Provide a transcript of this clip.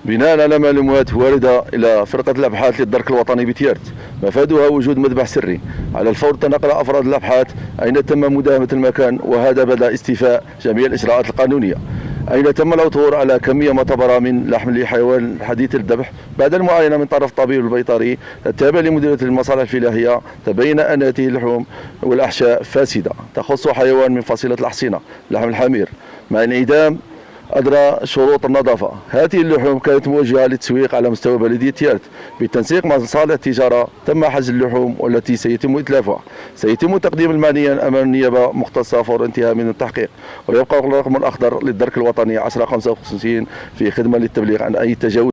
بناء على معلومات واردة إلى فرقة الأبحاث للدرك الوطني بتيارت، مفادها وجود مذبح سري. على الفور تنقل أفراد الأبحاث أين تم مداهمة المكان، وهذا بعد استيفاء جميع الإجراءات القانونية. أين تم العثور على كمية معتبرة من لحم لحيوان حديث الذبح. بعد المعاينة من طرف الطبيب البيطري التابع لمديرية المصالح الفلاحية، تبين أن هذه اللحوم والأحشاء فاسدة تخص حيوان من فصيلة الأحصنة، لحم الحمير، مع انعدام أدرى شروط النظافة. هذه اللحوم كانت موجهة للتسويق على مستوى بلدية تيارت بالتنسيق مع مصالح التجارة. تم حجز اللحوم والتي سيتم إتلافها. سيتم تقديم المعنيين أمام النيابة مختصة فور انتهاء من التحقيق، ويبقى الرقم الأخضر للدرك الوطني 1055 في خدمة للتبليغ عن أي تجاوز.